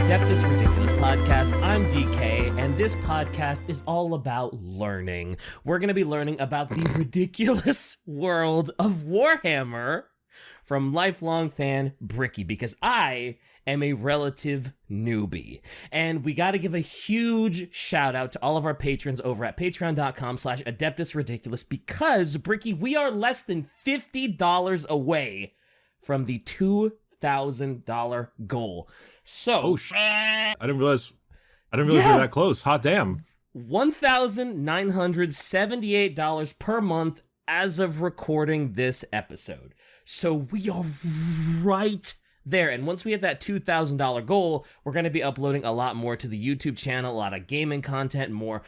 Adeptus Ridiculous podcast. I'm DK, and this podcast is all about learning. We're going to be learning about the ridiculous world of Warhammer from lifelong fan Bricky, because I am a relative newbie. And we got to give a huge shout out to all of our patrons over at patreon.com/adeptusridiculous, because, Bricky, we are less than $50 away from the $2,000 goal. So, I didn't realize we were that close. Hot damn. $1,978 per month as of recording this episode. So we are right there. And once we hit that $2,000 goal, we're going to be uploading a lot more to the YouTube channel, a lot of gaming content, more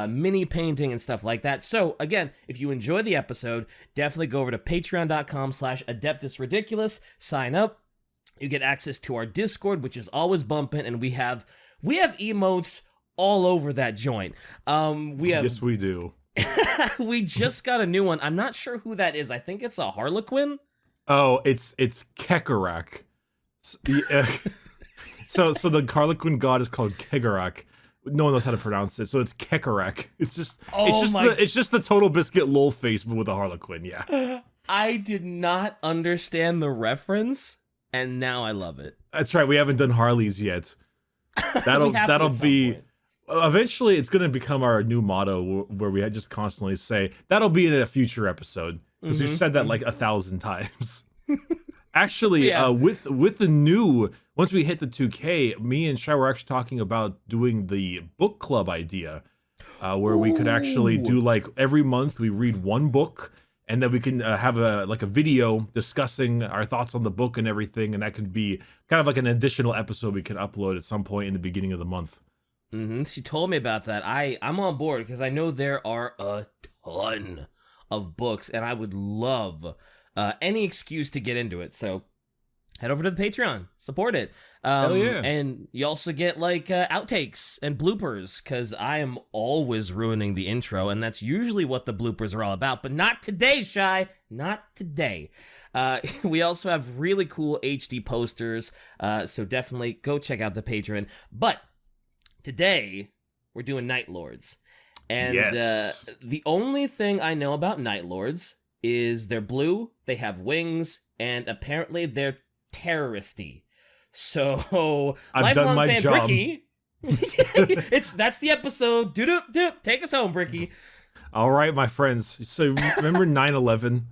mini painting and stuff like that. So again, if you enjoy the episode, definitely go over to patreon.com/adeptusridiculous, sign up. You get access to our Discord, which is always bumping, and we have emotes all over that joint. Yes, we do. We just got a new one. I'm not sure who that is. I think it's a Harlequin. Oh, it's Kekarak. So the Harlequin god is called Kegarak. No one knows how to pronounce it, so it's Kekarak. It's just the Total Biscuit lol face, but with a Harlequin. Yeah. I did not understand the reference, and now I love it. That's right. We haven't done Harleys yet. That'll be. Eventually, it's going to become our new motto, where we just constantly say that'll be in a future episode, because we've said that like 1,000 times. Actually, with the new, once we hit the 2K, me and Shai were actually talking about doing the book club idea, where we could actually do like every month we read one book, and then we can have a video discussing our thoughts on the book and everything, and that could be kind of like an additional episode we can upload at some point in the beginning of the month. She told me about that. I'm on board, because I know there are a ton of books, and I would love any excuse to get into it. So head over to the Patreon, support it. Hell yeah. And you also get like outtakes and bloopers, because I am always ruining the intro, and that's usually what the bloopers are all about. But not today, Shai. Not today. We also have really cool HD posters, so definitely go check out the Patreon. But today, we're doing Night Lords. And yes. The only thing I know about Night Lords is they're blue, they have wings, and apparently they're terroristy. So, I've done my job. Bricky, that's the episode. Doop. Take us home, Bricky. All right, my friends. So, remember 9/11?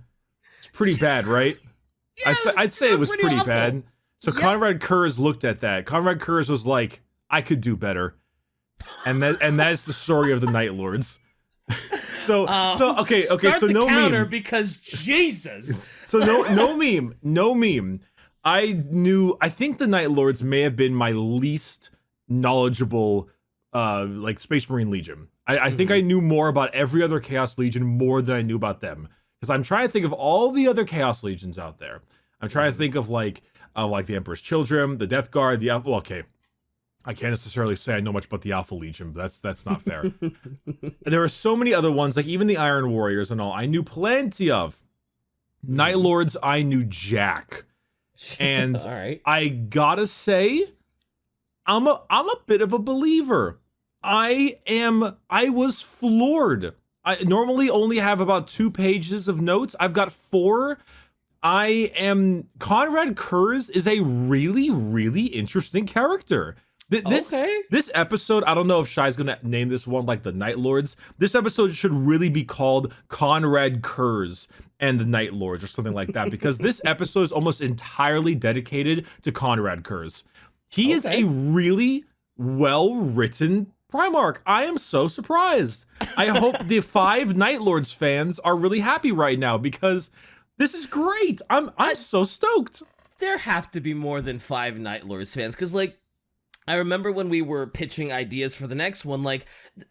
It's pretty bad, right? Yes, I'd say it was pretty awful. bad. So, yep. Konrad Curze looked at that. Konrad Curze was like, I could do better. And that's the story of the Night Lords. Okay. So no meme, because Jesus. So no meme. I think the Night Lords may have been my least knowledgeable, like Space Marine Legion. I think I knew more about every other Chaos Legion more than I knew about them, because I'm trying to think of all the other Chaos Legions out there. I'm trying to think of like the Emperor's Children, the Death Guard, I can't necessarily say I know much about the Alpha Legion, but that's not fair. There are so many other ones, like even the Iron Warriors and all, I knew plenty of. Night Lords, I knew Jack. And all right. I gotta say, I'm a bit of a believer. I was floored. I normally only have about 2 pages of notes. I've got 4. Konrad Curze is a really, really interesting character. This episode, I don't know if Shai's gonna name this one like the Night Lords. This episode should really be called Konrad Curze and the Night Lords or something like that, because this episode is almost entirely dedicated to Konrad Curze. He is a really well-written Primarch. I am so surprised. I hope the 5 Night Lords fans are really happy right now, because this is great. I'm so stoked. There have to be more than 5 Night Lords fans, because like, I remember when we were pitching ideas for the next one, like,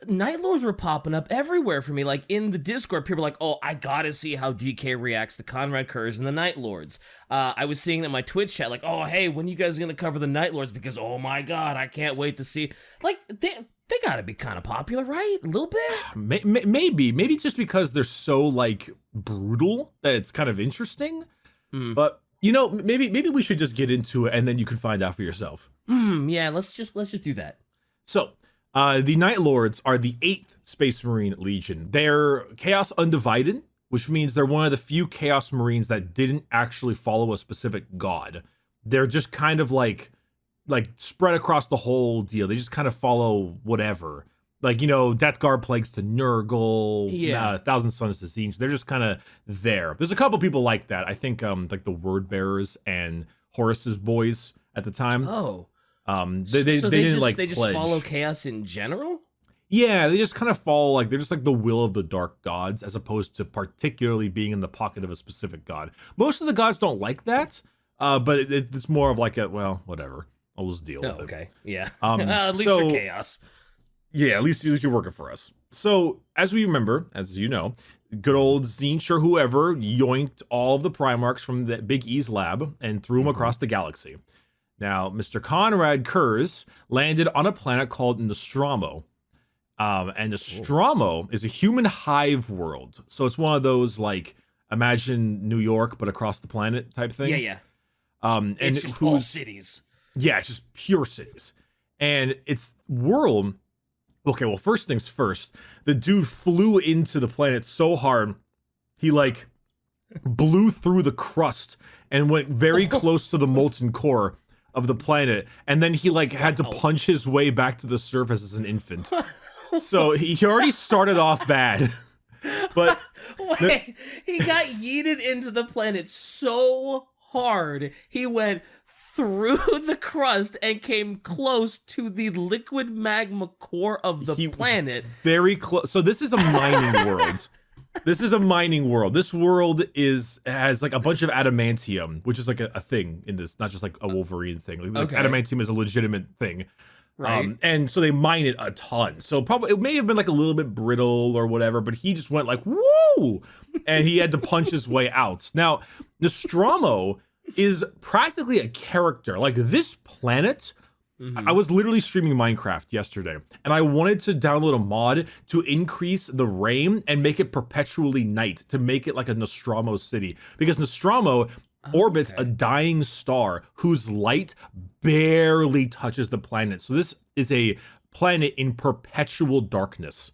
Night Lords were popping up everywhere for me. Like, in the Discord, people were like, oh, I gotta see how DK reacts to Konrad Curze and the Night Lords. I was seeing in my Twitch chat, like, oh, hey, when you guys gonna cover the Night Lords? Because, oh my god, I can't wait to see. Like, they gotta be kind of popular, right? A little bit? Maybe just because they're so, like, brutal that it's kind of interesting. But maybe we should just get into it and then you can find out for yourself. Yeah, let's just do that. So, the Night Lords are the 8th Space Marine Legion. They're Chaos Undivided, which means they're one of the few Chaos Marines that didn't actually follow a specific god. They're just kind of like spread across the whole deal. They just kind of follow whatever. Like, Death Guard plagues to Nurgle, Thousand Suns to Zinj. They're just kind of there. There's a couple people like that. I think like the Word Bearers and Horus's boys at the time. Oh. They didn't just follow chaos in general? Yeah, they just kind of follow, like, they're just like the will of the dark gods, as opposed to particularly being in the pocket of a specific god. Most of the gods don't like that, but it's more of like whatever. I'll just deal with it. Okay, yeah. At least you're chaos. Yeah, at least you're working for us. So, as we remember, as you know, good old Zinch or whoever yoinked all of the Primarchs from the Big E's lab and threw them across the galaxy. Now, Mr. Konrad Curze landed on a planet called Nostromo. And Nostromo is a human hive world. So it's one of those, like, imagine New York, but across the planet type thing. Yeah. And it's just all cities. Yeah, it's just pure cities. And its world... Okay, well, first things first. The dude flew into the planet so hard, he, like, blew through the crust and went very close to the molten core of the planet. And then he, like, had to punch his way back to the surface as an infant. So he already started off bad. But wait, he got yeeted into the planet so hard, he went through the crust and came close to the liquid magma core of the planet. Very close. So this is a mining world. This world has like a bunch of adamantium, which is like a thing in this, not just like a Wolverine thing. Like adamantium is a legitimate thing. Right. And so they mine it a ton. So probably it may have been like a little bit brittle or whatever, but he just went like, woo! And he had to punch his way out. Now, Nostromo is practically a character. Like, this planet, I was literally streaming Minecraft yesterday, and I wanted to download a mod to increase the rain and make it perpetually night, to make it like a Nostromo city. Because Nostromo orbits a dying star whose light barely touches the planet. So this is a planet in perpetual darkness.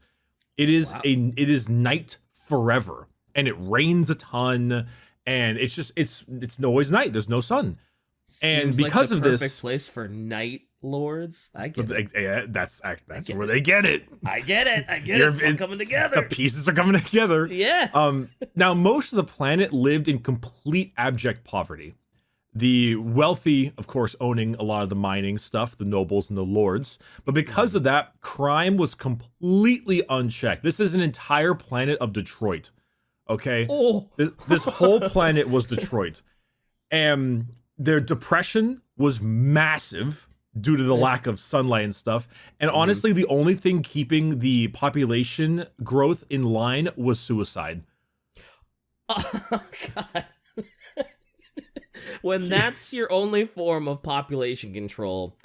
It is it is night forever, and it rains a ton. And it's just, it's always night. There's no sun. And because of this, perfect place for night lords. I get it. That's where they get it. I get it. It's all coming together. The pieces are coming together. Yeah. Now, most of the planet lived in complete abject poverty. The wealthy, of course, owning a lot of the mining stuff, the nobles and the lords. But because of that, crime was completely unchecked. This is an entire planet of Detroit. Okay, this whole planet was Detroit, and their depression was massive due to the lack of sunlight and stuff. And honestly, the only thing keeping the population growth in line was suicide. Oh, God. When that's your only form of population control,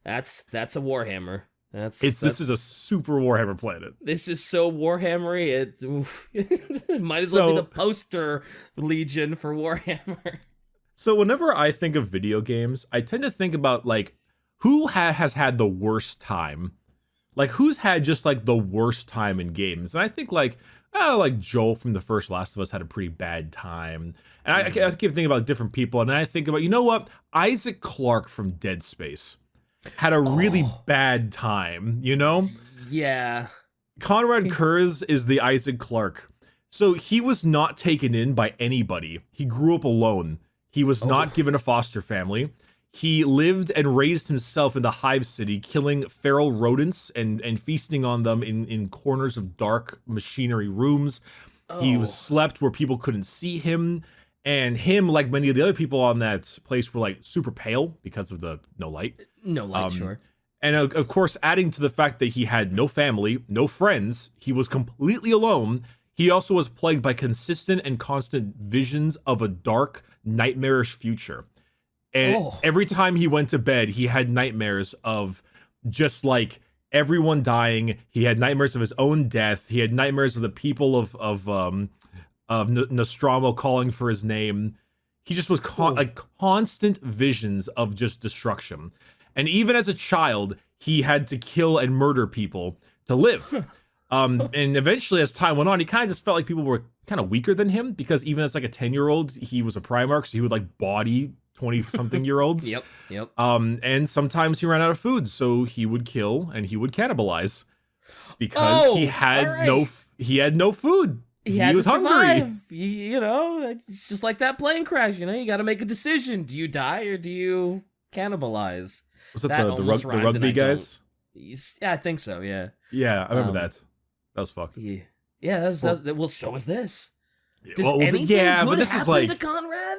that's a Warhammer. This is a super Warhammer planet. This is so Warhammery. This might as well be the poster legion for Warhammer. So whenever I think of video games, I tend to think about, like, who has had the worst time? Like, who's had just, like, the worst time in games? And I think, like Joel from the first Last of Us had a pretty bad time. And I keep thinking about different people, and I think about, you know what? Isaac Clarke from Dead Space had a really bad time, you know? Yeah. Konrad Curze is the Isaac Clarke. So he was not taken in by anybody. He grew up alone. He was not given a foster family. He lived and raised himself in the Hive City, killing feral rodents and feasting on them in corners of dark machinery rooms. He was slept where people couldn't see him. And him, like many of the other people on that place, were like super pale because of the no light. No light, sure. And of course, adding to the fact that he had no family, no friends, he was completely alone. He also was plagued by consistent and constant visions of a dark, nightmarish future. And every time he went to bed, he had nightmares of just like everyone dying. He had nightmares of his own death. He had nightmares of the people of Nostromo calling for his name. He just was constant visions of just destruction. And even as a child, he had to kill and murder people to live. And eventually, as time went on, he kind of just felt like people were kind of weaker than him, because even as like a 10-year-old, he was a Primarch, so he would like body 20-something-year-olds. Yep. And sometimes he ran out of food, so he would kill and he would cannibalize because he had no food. He had was to survive. hungry. You know, it's just like that plane crash. You know, you got to make a decision. Do you die or do you cannibalize? Was that the rugby guys? Yeah, I think so. Yeah. Yeah, I remember that. That was fucked. Yeah. Yeah. Well, so was this. Does well, anything yeah, good but this happen is like, to Konrad?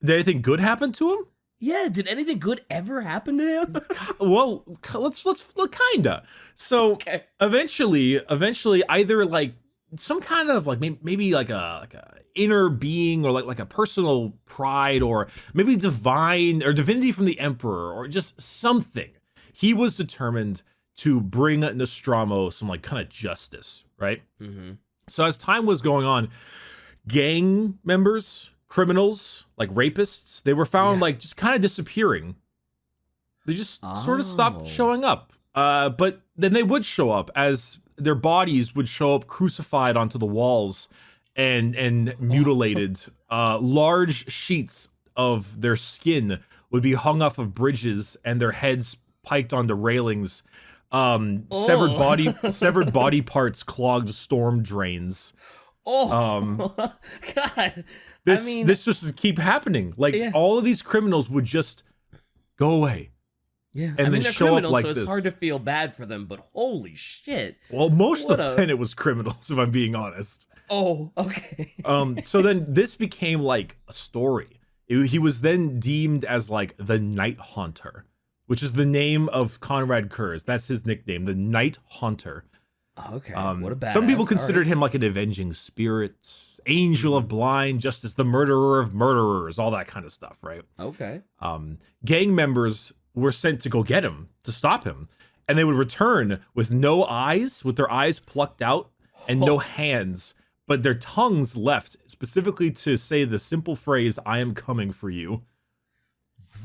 Did anything good happen to him? Yeah. Did anything good ever happen to him? Well, let's look kinda. So Okay. eventually, either like some kind of like maybe like a inner being, or like a personal pride, or maybe divine or divinity from the Emperor, or just something. He was determined to bring Nostromo some like kind of justice, right? Mm-hmm. So as time was going on, gang members, criminals, like rapists, they were found like just kind of disappearing. They just sort of stopped showing up. But then they would show up, as their bodies would show up crucified onto the walls and mutilated. Large sheets of their skin would be hung off of bridges, and their heads piked onto railings. Severed body parts clogged storm drains. God. This just would keep happening. Like all of these criminals would just go away. Yeah, and then they're show criminals, up like so it's this. hard to feel bad for them. But holy shit! Well, most of the planet was criminals, if I'm being honest. Oh, okay. So then this became like a story. He was then deemed as like the Night Haunter, which is the name of Konrad Curze. That's his nickname, the Night Haunter. Okay, what a badass. Some people considered him like an avenging spirit, angel of blind justice, the murderer of murderers, all that kind of stuff, right? Okay. Gang members were sent to go get him, to stop him, and they would return with no eyes, with their eyes plucked out, and no hands, but their tongues left, specifically to say the simple phrase, "I am coming for you."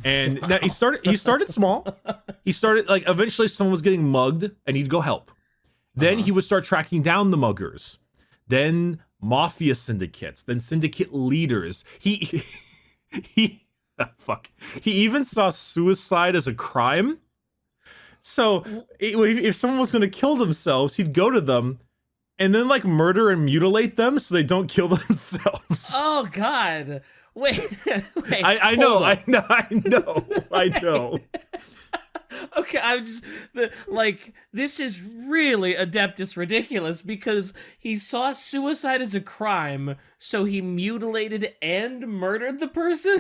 And now he started small. He started like, eventually someone was getting mugged and he'd go help. Then he would start tracking down the muggers. Then mafia syndicates, then syndicate leaders. He even saw suicide as a crime. So if someone was going to kill themselves, he'd go to them and then like murder and mutilate them so they don't kill themselves. Oh God. Wait. I know. Okay, I'm just this is really Adeptus ridiculous, because he saw suicide as a crime, so he mutilated and murdered the person.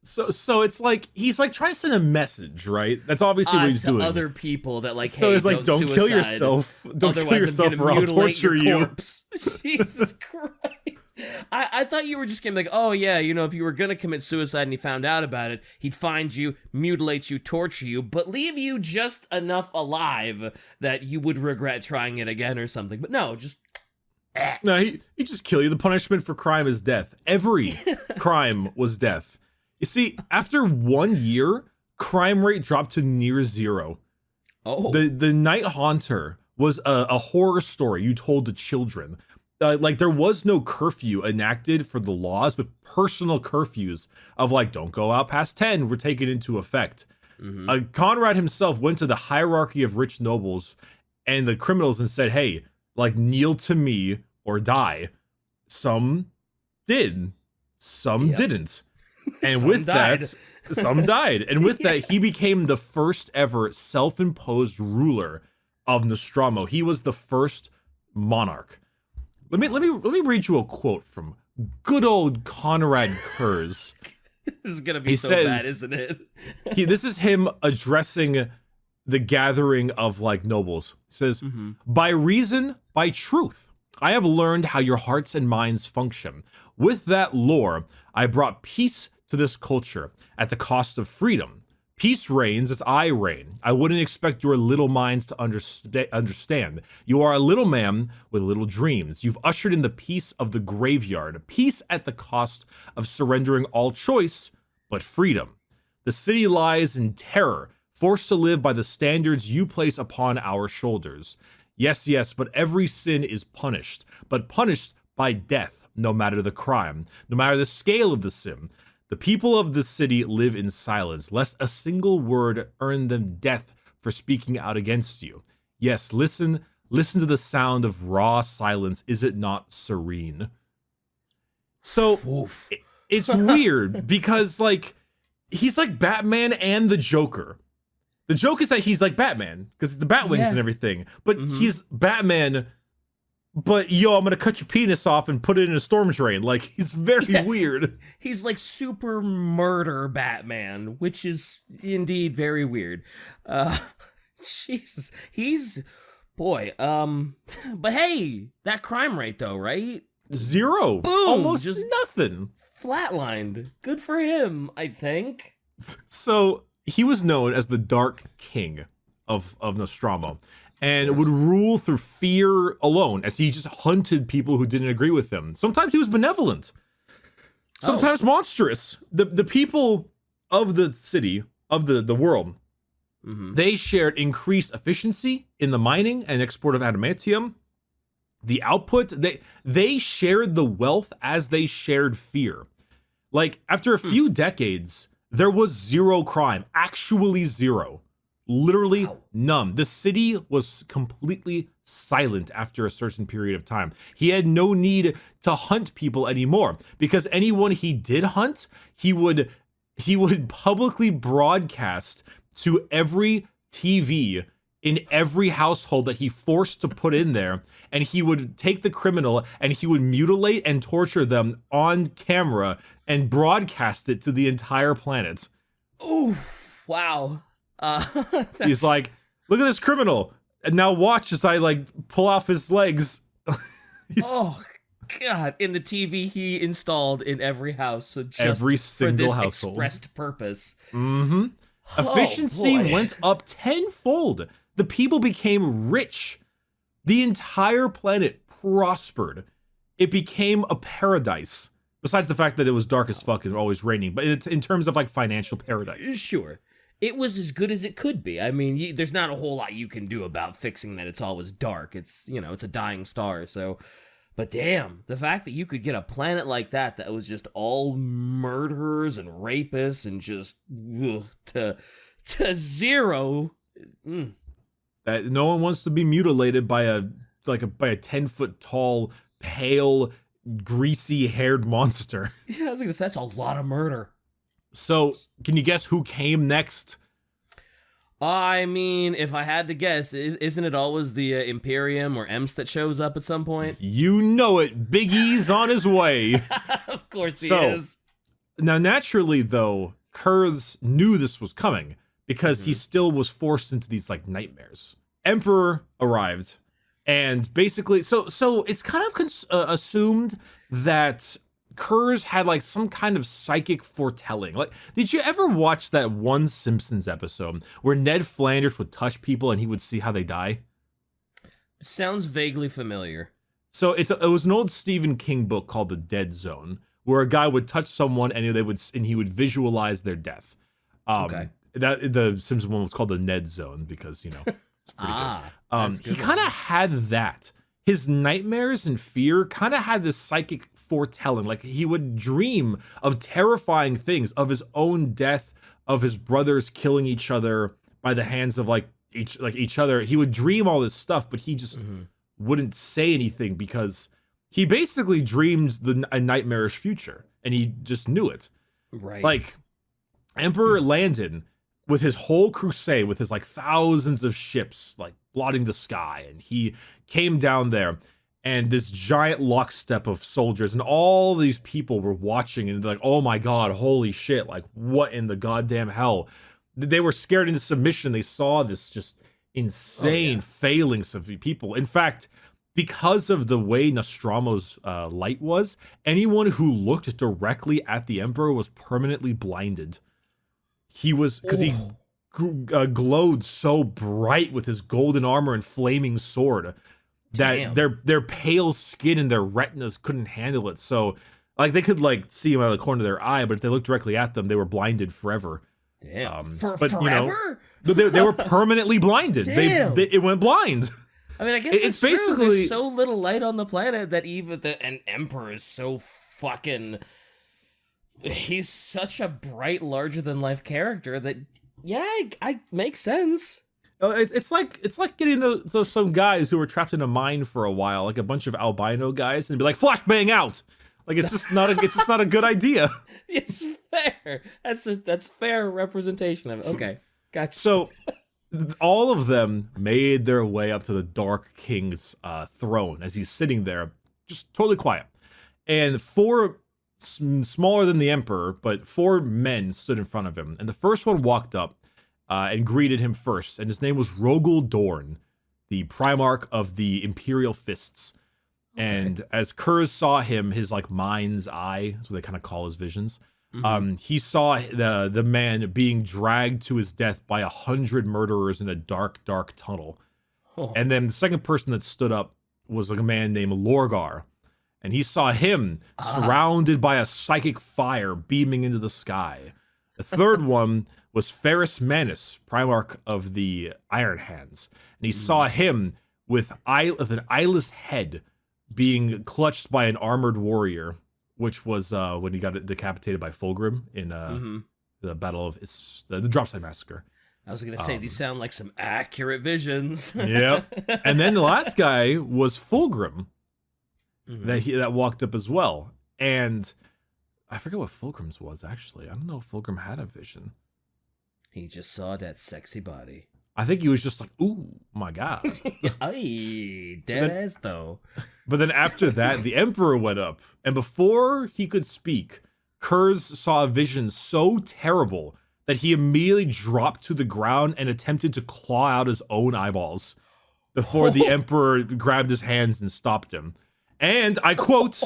So it's like he's like trying to send a message, right? That's obviously what he's to doing. Other people that like, so hey, it's like, don't kill yourself. Don't kill yourself, or I'll torture you. Jesus Christ. I thought you were just gonna be like, oh yeah, you know, if you were gonna commit suicide and he found out about it, he'd find you, mutilate you, torture you, but leave you just enough alive that you would regret trying it again or something. But no, just no, he just kill you. The punishment for crime is death. Every crime was death. You see, after 1 year, crime rate dropped to near zero. Oh, the Night Haunter was a horror story you told to children. Like there was no curfew enacted for the laws, but personal curfews of like, don't go out past 10 were taken into effect. Konrad himself went to the hierarchy of rich nobles and the criminals and said, hey, like, kneel to me or die. Some did, some didn't. And Some with died. that, some died. And with that, he became the first ever self-imposed ruler of Nostromo. He was the first monarch. Let me read you a quote from good old Konrad Curze. This is gonna be bad, isn't it? This is him addressing the gathering of like nobles. He says, by reason, by truth, I have learned how your hearts and minds function. With that lore, I brought peace to this culture at the cost of freedom. Peace reigns as I reign. I wouldn't expect your little minds to understand. You are a little man with little dreams. You've ushered in the peace of the graveyard, peace at the cost of surrendering all choice, but freedom. The city lies in terror, forced to live by the standards you place upon our shoulders. Yes, yes, but every sin is punished, but punished by death, no matter the crime, no matter the scale of the sin. The people of the city live in silence, lest a single word earn them death for speaking out against you. Yes, listen to the sound of raw silence. Is it not serene? So it's weird because like he's like Batman and the Joker. The joke is that he's like Batman because the Batwings and everything, but he's Batman. But yo, I'm gonna cut your penis off and put it in a storm drain. Like, he's very weird. He's like super murder Batman, which is indeed very weird. Jesus, he's boy. But hey, that crime rate though, right? 0. Boom, almost just nothing. Flatlined. Good for him, I think. So he was known as the Dark King of Nostromo. And would rule through fear alone as he just hunted people who didn't agree with him. Sometimes he was benevolent. Sometimes monstrous. The people of the city, of the world, they shared increased efficiency in the mining and export of adamantium. The output, they shared the wealth as they shared fear. Like, after a few decades, there was 0 crime. Actually 0. Literally none. The city was completely silent after a certain period of time. He had no need to hunt people anymore because anyone he did hunt, he would publicly broadcast to every TV in every household that he forced to put in there, and he would take the criminal and he would mutilate and torture them on camera and broadcast it to the entire planet. Ooh, wow. He's like, look at this criminal, and now watch as I like pull off his legs. Oh God! In the TV he installed in every house, so just every single for this household. Expressed purpose. Efficiency went up tenfold. The people became rich. The entire planet prospered. It became a paradise. Besides the fact that it was dark as fuck and always raining, but in terms of like financial paradise. Sure. It was as good as it could be. I mean, there's not a whole lot you can do about fixing that it's always dark. It's, it's a dying star, so... But damn, the fact that you could get a planet like that was just all murderers and rapists and just... to 0... That no one wants to be mutilated by a 10-foot tall, pale, greasy-haired monster. Yeah, I was gonna say, that's a lot of murder. So, can you guess who came next? I mean, if I had to guess, isn't it always the Imperium or Emps that shows up at some point? You know it. Big E's on his way. Of course he is. Now, naturally, though, Curze knew this was coming because he still was forced into these, like, nightmares. Emperor arrived, and basically... So it's kind of assumed that... Curze had like some kind of psychic foretelling. Like, did you ever watch that one Simpsons episode where Ned Flanders would touch people and he would see how they die? Sounds vaguely familiar. So it was an old Stephen King book called The Dead Zone, where a guy would touch someone and he would visualize their death. Okay. The Simpsons one was called The Ned Zone because it's pretty good. He kind of had that. His nightmares and fear kind of had this psychic foretelling. Like, he would dream of terrifying things, of his own death, of his brothers killing each other by the hands of each other. He would dream all this stuff, but he just wouldn't say anything because he basically dreamed a nightmarish future, and he just knew it. Right. Like, Emperor Landon, with his whole crusade, with his like thousands of ships like blotting the sky, and he came down there. And this giant lockstep of soldiers and all these people were watching and they're like, oh my God, holy shit. Like, what in the goddamn hell? They were scared into submission. They saw this just insane phalanx of people. In fact, because of the way Nostromo's light was, anyone who looked directly at the Emperor was permanently blinded. he was, because he glowed so bright with his golden armor and flaming sword that their pale skin and their retinas couldn't handle it. So like they could like see him out of the corner of their eye, but if they looked directly at them, they were blinded forever. Damn. But forever? They were permanently blinded. Damn. It went blind. I mean, I guess it's basically true. There's so little light on the planet that even an emperor is so fucking. He's such a bright, larger-than-life character that, yeah, I makes sense. It's like getting some guys who were trapped in a mine for a while, like a bunch of albino guys, and be like, flashbang out. Like it's just not a good idea. It's fair. That's fair representation of it. Okay, gotcha. So all of them made their way up to the Dark King's throne as he's sitting there, just totally quiet. And four smaller than the Emperor, but four men stood in front of him. And the first one walked up and greeted him first. And his name was Rogel Dorn, the Primarch of the Imperial Fists. Okay. And as Curze saw him, his like mind's eye, that's what they kind of call his visions. He saw the man being dragged to his death by 100 murderers in a dark, dark tunnel. Oh. And then the second person that stood up was like a man named Lorgar. And he saw him surrounded by a psychic fire beaming into the sky. The third one was Ferrus Manus, Primarch of the Iron Hands. And he saw him with an eyeless head being clutched by an armored warrior, which was when he got decapitated by Fulgrim in the Battle of the Dropside Massacre. I was going to say, these sound like some accurate visions. Yeah. And then the last guy was Fulgrim. That walked up as well. And I forget what Fulgrim's was, actually. I don't know if Fulgrim had a vision. He just saw that sexy body. I think he was just like, ooh, my God. Ay, dead ass though. But then after that, the Emperor went up. And before he could speak, Curze saw a vision so terrible that he immediately dropped to the ground and attempted to claw out his own eyeballs before the Emperor grabbed his hands and stopped him. And I quote,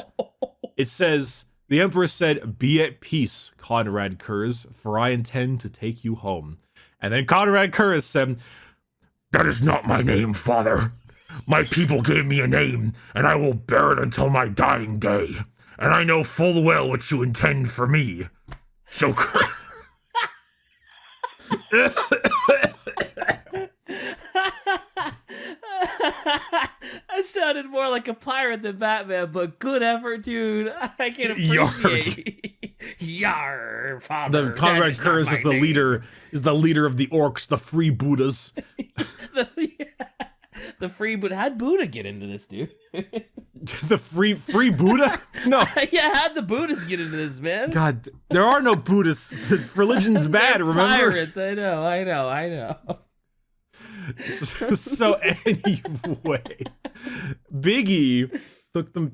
it says, the Emperor said, "Be at peace, Konrad Curze, for I intend to take you home." And then Konrad Curze said, "That is not my name, father. My people gave me a name, and I will bear it until my dying day. And I know full well what you intend for me. So That sounded more like a pirate than Batman, but good effort, dude. I can appreciate. Yar, father. The Konrad Curze is the leader of the orcs, the free Buddhas. The free Buddha. How'd Buddha get into this, dude? The free Buddha? No. Yeah, how'd the Buddhists get into this, man? God, there are no Buddhists. Religion's bad, remember? Pirates, I know. So anyway, Biggie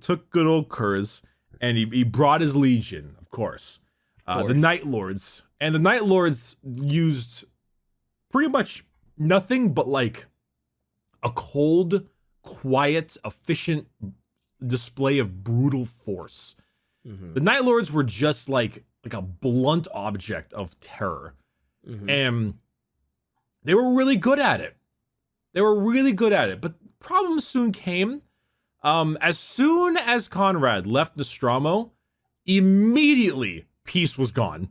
took good old Curze, and he brought his legion, of course. The Night Lords. And the Night Lords used pretty much nothing but like a cold, quiet, efficient display of brutal force. The Night Lords were just like a blunt object of terror. And they were really good at it. But problems soon came. As soon as Konrad left Nostromo, immediately peace was gone.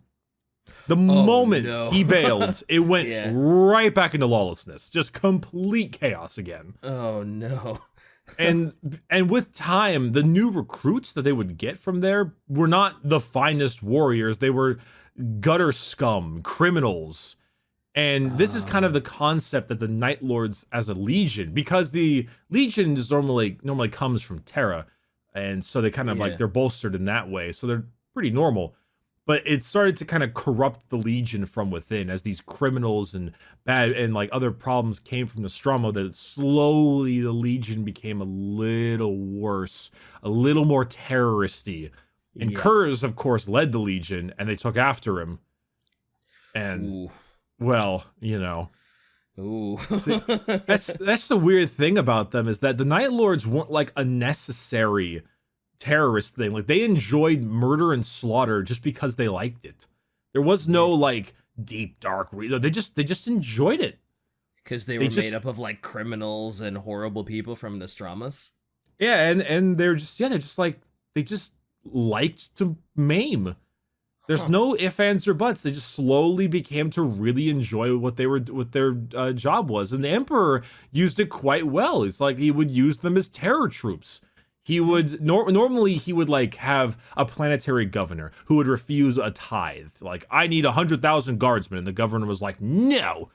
The moment he bailed, it went right back into lawlessness. Just complete chaos again. Oh, no. And with time, the new recruits that they would get from there were not the finest warriors. They were gutter scum, criminals. And this is kind of the concept that the Night Lords as a legion, because the legion is normally comes from Terra, and so they kind of like they're bolstered in that way, so they're pretty normal. But it started to kind of corrupt the legion from within as these criminals and bad and like other problems came from Nostromo. That slowly the legion became a little worse, a little more terroristy. And Curze, of course, led the legion, and they took after him. And ooh. Well, you know. Ooh. See, that's the weird thing about them, is that the Night Lords weren't like a necessary terrorist thing. Like, they enjoyed murder and slaughter just because they liked it. There was no like deep, dark. They just enjoyed it. Because they were made up of like criminals and horrible people from Nostradamus. Yeah, and they're just like, they just liked to maim. There's no ifs, ands, or buts. They just slowly became to really enjoy what their job was, and the Emperor used it quite well. It's like he would use them as terror troops. He would normally he would like have a planetary governor who would refuse a tithe. Like, I need 100,000 guardsmen, and the governor was like, no,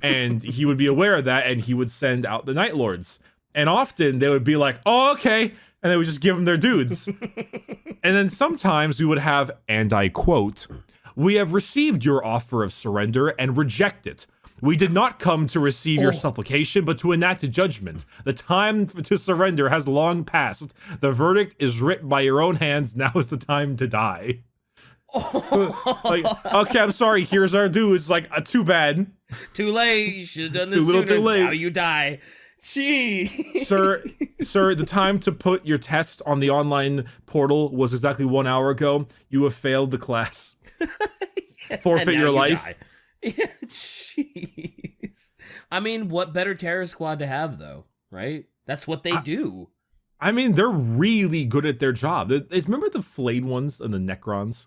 and he would be aware of that, and he would send out the Night Lords, and often they would be like, oh, okay. And they would just give them their dudes. And then sometimes we would have, and I quote, "We have received your offer of surrender and reject it. We did not come to receive your supplication, but to enact a judgment. The time to surrender has long passed. The verdict is writ by your own hands. Now is the time to die." Like, okay, I'm sorry. Here's our dudes. Like, too bad. Too late. You should have done this sooner. Too late. Now you die. Gee. Sir, the time to put your test on the online portal was exactly 1 hour ago. You have failed the class. Forfeit your life. Jeez. I mean, what better terror squad to have, though, right? That's what they do. I mean, they're really good at their job. Remember the flayed ones and the Necrons?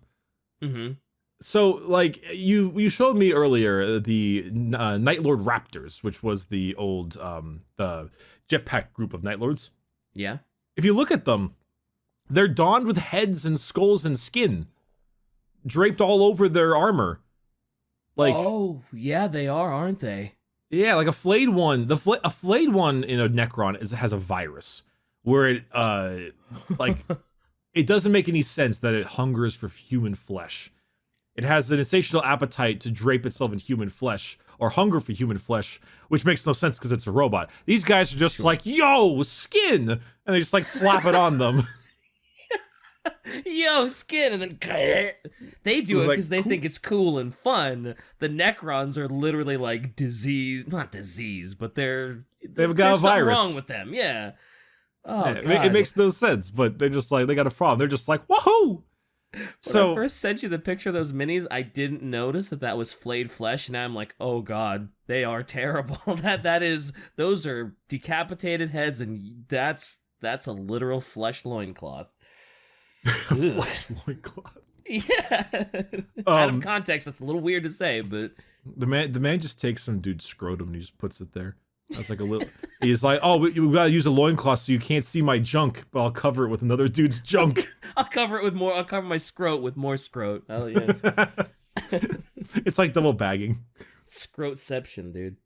Mm-hmm. So, like, you showed me earlier the Night Lord Raptors, which was the old the jetpack group of Night Lords. Yeah. If you look at them, they're donned with heads and skulls and skin, draped all over their armor. Like, oh, yeah, they are, aren't they? Yeah, like a flayed one. A flayed one in a Necron has a virus where it like it doesn't make any sense that it hungers for human flesh. It has an insatiable appetite to drape itself in human flesh, or hunger for human flesh, which makes no sense because it's a robot. These guys are just like, yo, skin! And they just like slap it on them. Yo, skin, and then they do it because they think it's cool and fun. The Necrons are literally like not disease, but they've got a virus wrong with them. Yeah. Oh, yeah, God. It makes no sense, but they're just like, they got a problem. They're just like, woohoo! When I first sent you the picture of those minis, I didn't notice that was flayed flesh, and now I'm like, oh God, they are terrible. Those are decapitated heads, and that's a literal flesh loincloth. Flesh loincloth. Yeah. Out of context, that's a little weird to say, but the man just takes some dude's scrotum and he just puts it there. That's like a little. He's like, oh, we gotta use a loincloth so you can't see my junk, but I'll cover it with another dude's junk. I'll cover my scrot with more scrot. Oh yeah. It's like double bagging. Scrotception, dude.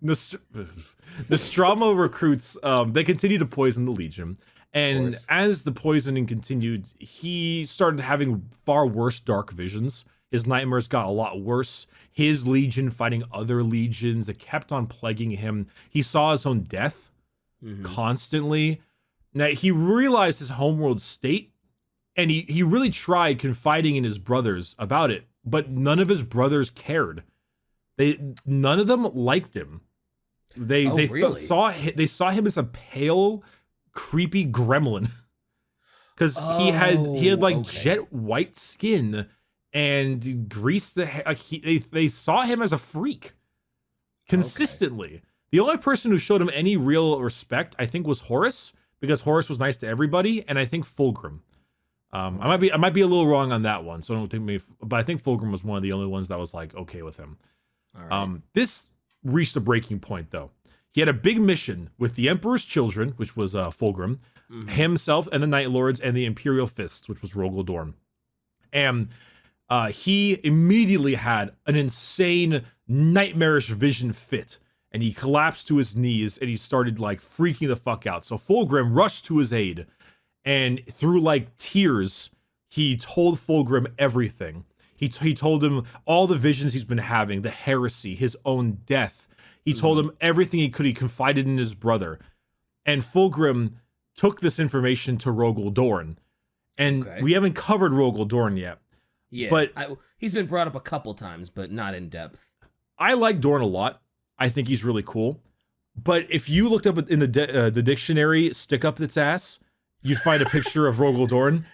The Stramo recruits, they continue to poison the Legion. And as the poisoning continued, he started having far worse dark visions. His nightmares got a lot worse. His legion fighting other legions, it kept on plaguing him. He saw his own death constantly. Now, he realized his homeworld state, and he really tried confiding in his brothers about it, but none of his brothers cared. None of them liked him. They saw him as a pale, creepy gremlin. Because he had like jet white skin and greased the hair. They saw him as a freak consistently. Okay. The only person who showed him any real respect, I think, was Horus, because Horus was nice to everybody, and I think Fulgrim. I might be a little wrong on that one, so don't think me. But I think Fulgrim was one of the only ones that was like okay with him. All right. This reached a breaking point though. He had a big mission with the Emperor's children, which was Fulgrim, himself, and the Night Lords, and the Imperial Fists, which was Rogel Dorn. And he immediately had an insane, nightmarish vision fit, and he collapsed to his knees, and he started like freaking the fuck out. So Fulgrim rushed to his aid, and through like tears, he told Fulgrim everything. He told him all the visions he's been having, the heresy, his own death. He told him everything he could. He confided in his brother. And Fulgrim took this information to Rogel Dorn. And we haven't covered Rogel Dorn yet. Yeah, but he's been brought up a couple times, but not in depth. I like Dorn a lot. I think he's really cool. But if you looked up in the dictionary, stick up its ass, you'd find a picture of Rogel Dorn.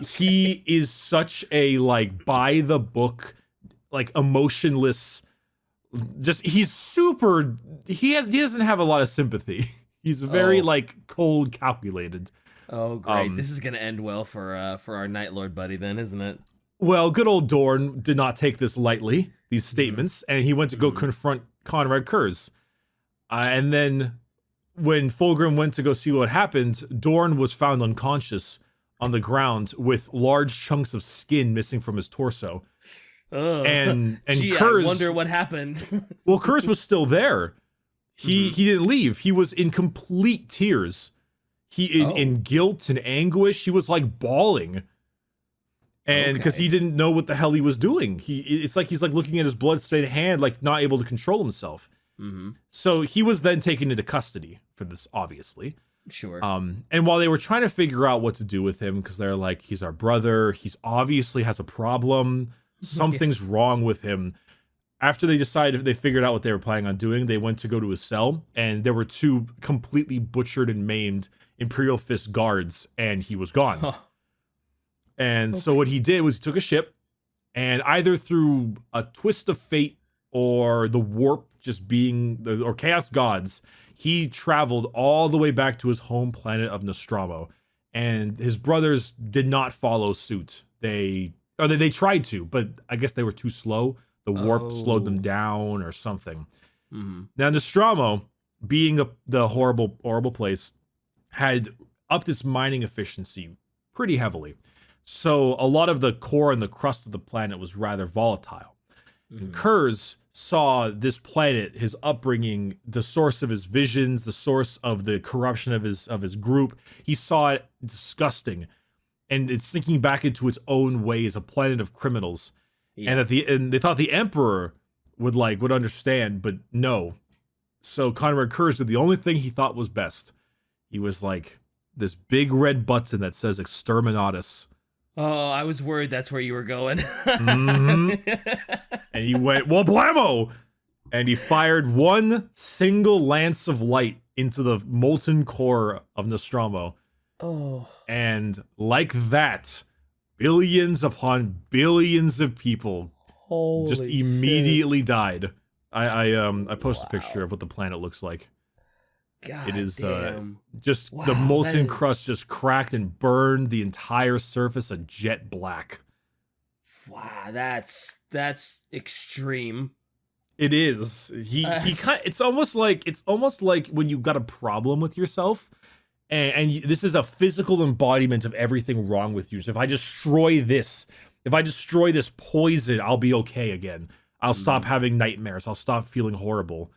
He is such a, like, by the book, like emotionless. Just he doesn't have a lot of sympathy. He's very like cold, calculated. Oh great! This is gonna end well for our Night Lord buddy then, isn't it? Well, good old Dorn did not take this lightly, these statements, and he went to go confront Konrad Curze. And then when Fulgrim went to go see what happened, Dorn was found unconscious on the ground with large chunks of skin missing from his torso. And Gee, Curze, I wonder what happened. Well, Curze was still there. He didn't leave. He was in complete tears. In guilt and anguish. He was like bawling. And because he didn't know what the hell he was doing. It's like he's like looking at his bloodstained hand, like not able to control himself. So he was then taken into custody for this, obviously. Sure. And while they were trying to figure out what to do with him, because they're like, he's our brother, he's obviously has a problem, something's wrong with him. After they figured out what they were planning on doing, they went to go to his cell, and there were 2 completely butchered and maimed Imperial Fist guards, and he was gone. And so what he did was he took a ship, and either through a twist of fate or the warp just being, or chaos gods, he traveled all the way back to his home planet of Nostromo. And his brothers did not follow suit. They tried to, but I guess they were too slow. The warp slowed them down or something. Now, Nostromo, being the horrible place, had upped its mining efficiency pretty heavily. So a lot of the core and the crust of the planet was rather volatile. Curze saw this planet, his upbringing, the source of his visions, the source of the corruption of his group. He saw it disgusting, and it's sinking back into its own ways, a planet of criminals. And they thought the Emperor would understand, but no. So Konrad Curze did the only thing he thought was best. He was like this big red button that says "Exterminatus." Oh, I was worried that's where you were going. And he went, well, blammo! And he fired one single lance of light into the molten core of Nostromo. Oh. And like that, billions upon billions of people just immediately died. I posted a picture of what the planet looks like. God it is damn. The molten crust just cracked and burned the entire surface a jet black. Wow, that's extreme. It is. It's almost like when you've got a problem with yourself, and this is a physical embodiment of everything wrong with you. So if I destroy this poison, I'll be okay again. I'll stop having nightmares. I'll stop feeling horrible.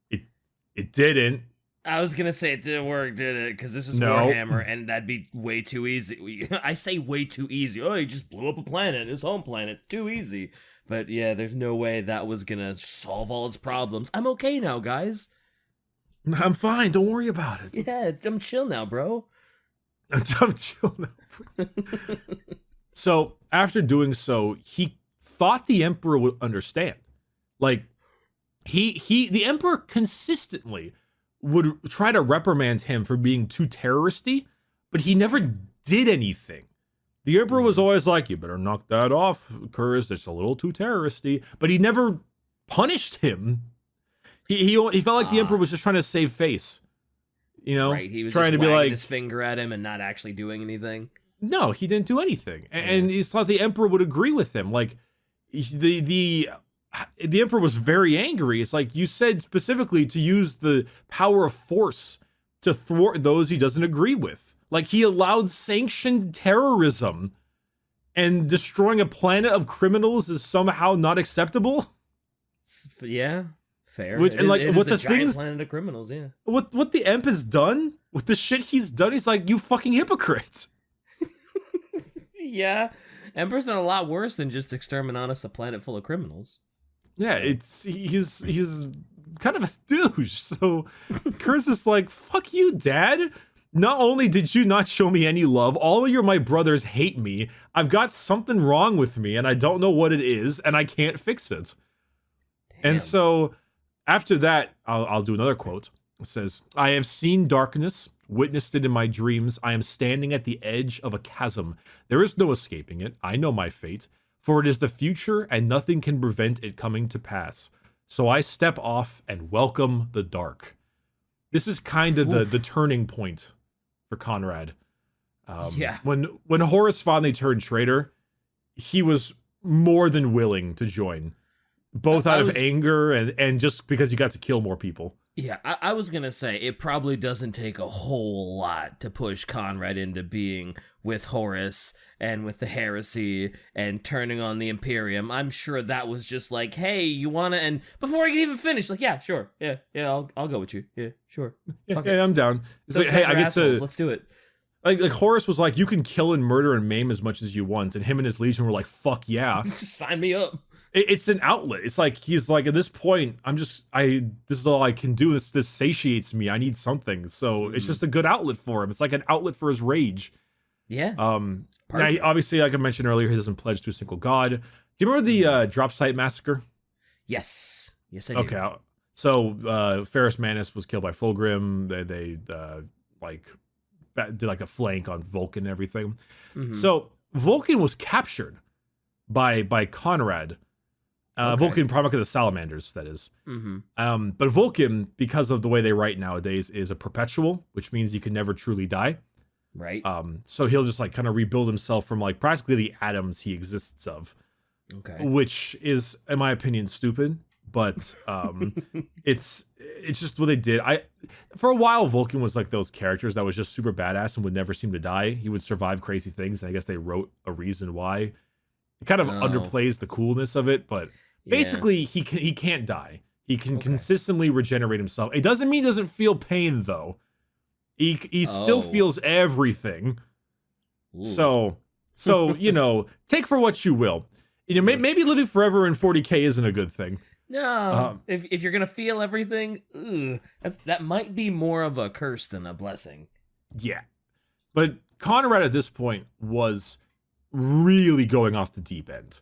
It didn't. I was gonna say it didn't work, did it? Because this is Warhammer, and that'd be way too easy. I say way too easy. Oh, he just blew up a planet, his home planet. Too easy. But yeah, there's no way that was gonna solve all his problems. I'm okay now, guys. I'm fine. Don't worry about it. Yeah, I'm chill now, bro. I'm chill now. So after doing so, he thought the Emperor would understand. Like the Emperor consistently would try to reprimand him for being too terroristy, but he never did anything. The Emperor was always like, you better knock that off, Curze, it's a little too terroristy, but he never punished him. He felt like the Emperor was just trying to save face. You know? Right, he was trying just to be like his finger at him and not actually doing anything. No, he didn't do anything. And he thought the Emperor would agree with him. Like, the Emperor was very angry. It's like, you said specifically to use the power of force to thwart those he doesn't agree with. Like, he allowed sanctioned terrorism, and destroying a planet of criminals is somehow not acceptable. Yeah, fair. What the giant planet of criminals? Yeah. What the Emp has done with the shit he's done? He's like, you fucking hypocrite. Yeah, Emperor's done a lot worse than just Exterminatus, a planet full of criminals. Yeah, he's kind of a douche. So Curze is like, fuck you, Dad. Not only did you not show me any love, all of my brothers hate me. I've got something wrong with me, and I don't know what it is, and I can't fix it. Damn. And so after that, I'll do another quote. It says, I have seen darkness, witnessed it in my dreams. I am standing at the edge of a chasm. There is no escaping it. I know my fate. For it is the future, and nothing can prevent it coming to pass. So I step off and welcome the dark. This is kind of the turning point for Konrad. When Horus finally turned traitor, he was more than willing to join, both out of anger and just because he got to kill more people. Yeah, I was going to say, it probably doesn't take a whole lot to push Konrad into being with Horus and with the Heresy and turning on the Imperium. I'm sure that was just like, hey, you want to, and before I can even finish, like, yeah, sure, yeah, I'll go with you, yeah, sure. Yeah, I'm down. It's like, hey, I get assholes. Let's do it. Like Horus was like, you can kill and murder and maim as much as you want, and him and his legion were like, fuck yeah. Sign me up. It's an outlet. It's like, he's like, at this point, this is all I can do. This satiates me. I need something. So it's just a good outlet for him. It's like an outlet for his rage. Yeah. Now, obviously, like I mentioned earlier, he doesn't pledge to a single god. Do you remember the drop site massacre? Yes, I do. Okay. So Ferrus Manus was killed by Fulgrim. They did like a flank on Vulcan and everything. So Vulcan was captured by Konrad. Vulcan, Primarch of the Salamanders, that is. But Vulcan, because of the way they write nowadays, is a perpetual, which means he can never truly die. Right. So he'll just like kind of rebuild himself from like practically the atoms he exists of. Okay. Which is, in my opinion, stupid. But it's just what they did. For a while, Vulcan was like those characters that was just super badass and would never seem to die. He would survive crazy things, and I guess they wrote a reason why. It kind of underplays the coolness of it, but basically he can't die. He can consistently regenerate himself. It doesn't mean he doesn't feel pain though. He still feels everything. Ooh. So you know, take for what you will. You know, maybe living forever in 40K isn't a good thing. No, if you're gonna feel everything, that might be more of a curse than a blessing. Yeah, but Konrad at this point was really going off the deep end.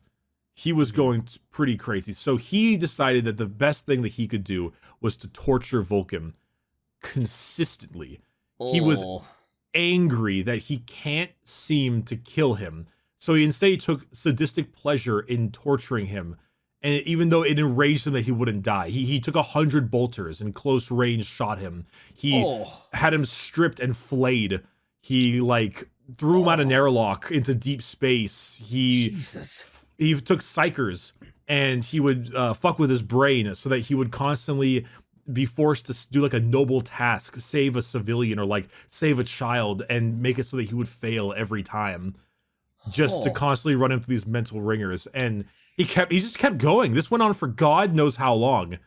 He was going pretty crazy. So he decided that the best thing that he could do was to torture Vulcan consistently. He was angry that he can't seem to kill him. So he instead took sadistic pleasure in torturing him. And even though it enraged him that he wouldn't die, he took 100 bolters in close range, shot him. He had him stripped and flayed. He threw him out of an airlock into deep space. He took psychers and he would fuck with his brain so that he would constantly be forced to do like a noble task, save a civilian or like save a child, and make it so that he would fail every time, just to constantly run into these mental ringers. And he just kept going. This went on for God knows how long.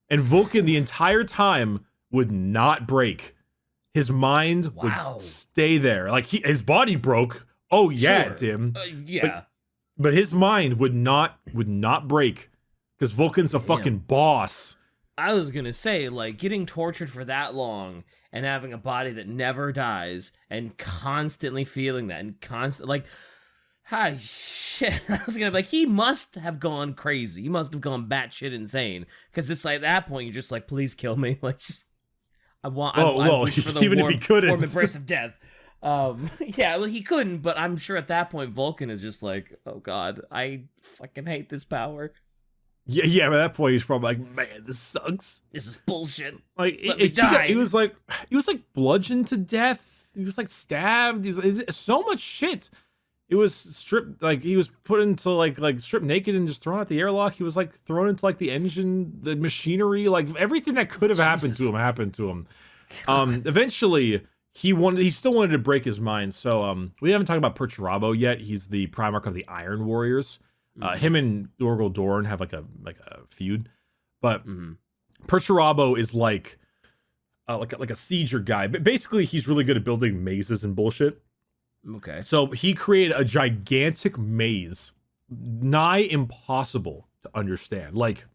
And Vulcan the entire time would not break. His mind would stay there. Like his body broke. Oh yeah, sure. Dim. Yeah. But his mind would not break because Vulcan's a fucking boss. I was gonna say, like, getting tortured for that long and having a body that never dies and constantly feeling that and shit. I was gonna be like, he must have gone crazy. He must have gone batshit insane. Because it's like at that point you're just like, please kill me. Like, just I wish for the even if he couldn't, warm embrace of death. Yeah, well, he couldn't, but I'm sure at that point Vulcan is just like, oh god, I fucking hate this power. Yeah, but at that point he's probably like, man, this sucks. This is bullshit. Like, let me die. He was like bludgeoned to death. He was like stabbed. He's so much shit. It was stripped, like he was put into like stripped naked and just thrown out the airlock. He was like thrown into like the engine, the machinery, like everything that could have happened to him. Eventually he still wanted to break his mind. So we haven't talked about Perturabo yet. He's the Primarch of the Iron Warriors. Him and Dorgal Dorn have like a feud, but Perturabo is like a sieger guy. But basically, he's really good at building mazes and bullshit. Okay. So he created a gigantic maze, nigh impossible to understand, like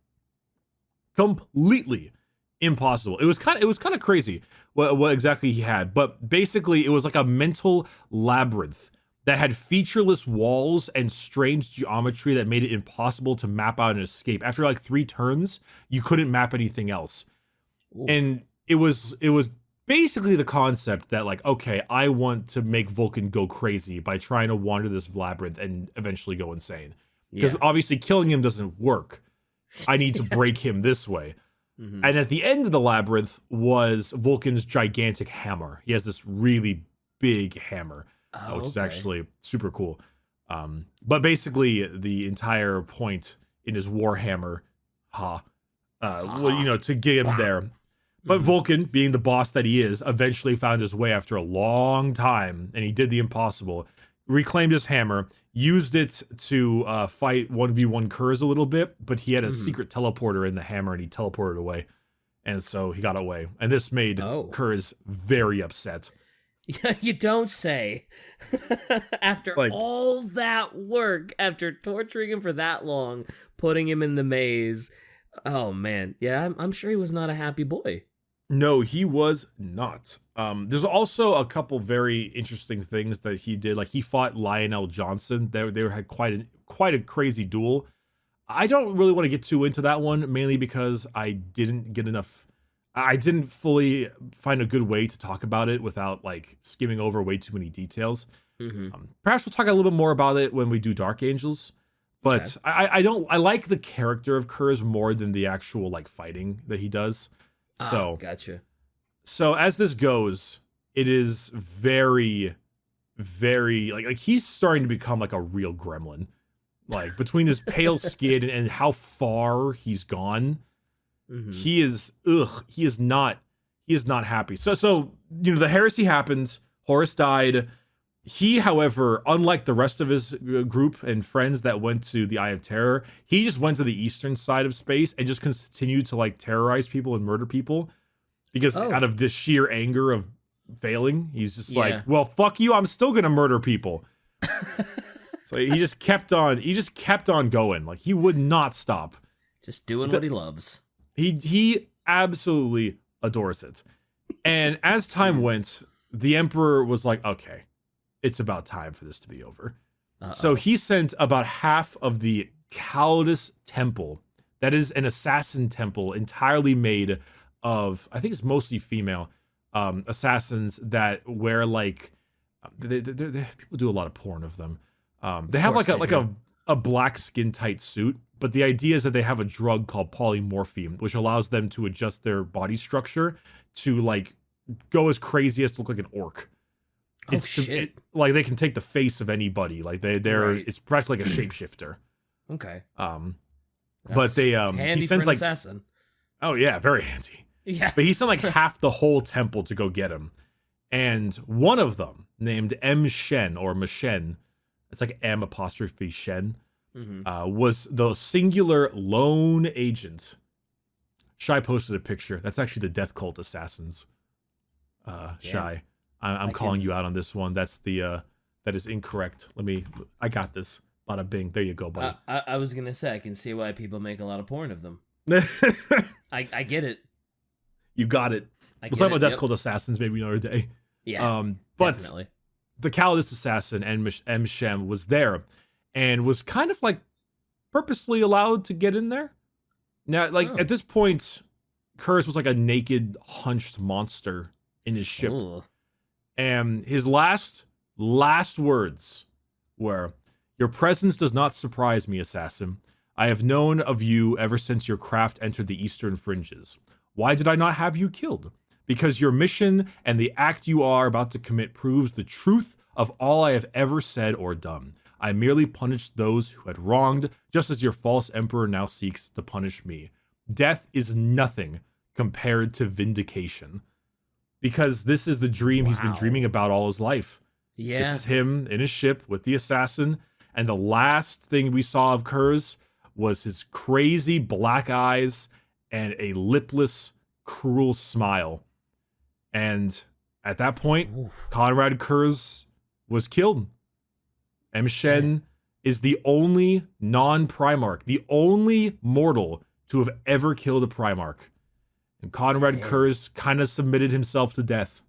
completely impossible. It was kind of crazy what exactly he had, but basically it was like a mental labyrinth that had featureless walls and strange geometry that made it impossible to map out and escape. After like 3 turns, you couldn't map anything else. Oof. And it was basically the concept that like, okay, I want to make Vulcan go crazy by trying to wander this labyrinth and eventually go insane. Because obviously killing him doesn't work. I need to break him this way. And at the end of the labyrinth was Vulcan's gigantic hammer. He has this really big hammer, which is actually super cool. But basically, the entire point in his Warhammer, to get him there. But Vulcan, being the boss that he is, eventually found his way after a long time, and he did the impossible. Reclaimed his hammer, used it to fight 1v1 Curze a little bit, but he had a secret teleporter in the hammer, and he teleported away. And so he got away. And this made Curze very upset. You don't say. After all that work, after torturing him for that long, putting him in the maze. Oh, man. Yeah, I'm sure he was not a happy boy. No, he was not. There's also a couple very interesting things that he did. Like he fought Lionel Johnson. They had quite a crazy duel. I don't really want to get too into that one, mainly because I didn't fully find a good way to talk about it without like skimming over way too many details. Perhaps we'll talk a little bit more about it when we do Dark Angels. But I like the character of Curze more than the actual like fighting that he does. So gotcha. So as this goes, it is very, very like he's starting to become like a real gremlin. Like between his pale skin and how far he's gone, he is not happy. So the heresy happened. Horus died. He, however, unlike the rest of his group and friends that went to the Eye of Terror, he just went to the eastern side of space and just continued to like terrorize people and murder people because out of this sheer anger of failing, he's just like, well, fuck you, I'm still gonna murder people. So he just kept on going. Like he would not stop. Just doing what he loves. He absolutely adores it. And as time went, the Emperor was like, okay, it's about time for this to be over. So he sent about half of the Adeptus temple, that is an assassin temple entirely made of, I think it's mostly female assassins that wear like, people do a lot of porn of them. They have like a black skin tight suit, but the idea is that they have a drug called polymorphine, which allows them to adjust their body structure to like go as crazy as to look like an orc. Like they can take the face of anybody. Like they're it's practically like a shapeshifter. Okay. But they handy he sends for an like assassin. Oh yeah, very handy. Yeah. But he sent like half the whole temple to go get him. And one of them, named M. Shen or Mishen, it's like M apostrophe Shen, was the singular lone agent. Shai posted a picture. That's actually the Death Cult assassins. Shai. I'm calling you out on this one. That's that is incorrect. I got this. Bada bing. There you go, buddy. I was gonna say I can see why people make a lot of porn of them. I get it. You got it. We'll talk about Death Cult assassins maybe another day. Yeah. But definitely. The Adeptus assassin M. Shem was there and was kind of like purposely allowed to get in there. Now, like at this point, Curze was like a naked, hunched monster in his ship. Ooh. And his last words were, "Your presence does not surprise me, assassin. I have known of you ever since your craft entered the eastern fringes. Why did I not have you killed? Because your mission and the act you are about to commit proves the truth of all I have ever said or done. I merely punished those who had wronged, just as your false emperor now seeks to punish me. Death is nothing compared to vindication." Because this is the dream he's been dreaming about all his life. Yeah. This is him in his ship with the assassin. And the last thing we saw of Curze was his crazy black eyes and a lipless, cruel smile. And at that point, Konrad Curze was killed. M. Shen is the only non-Primarch, the only mortal to have ever killed a Primarch. And Konrad Curze kind of submitted himself to death.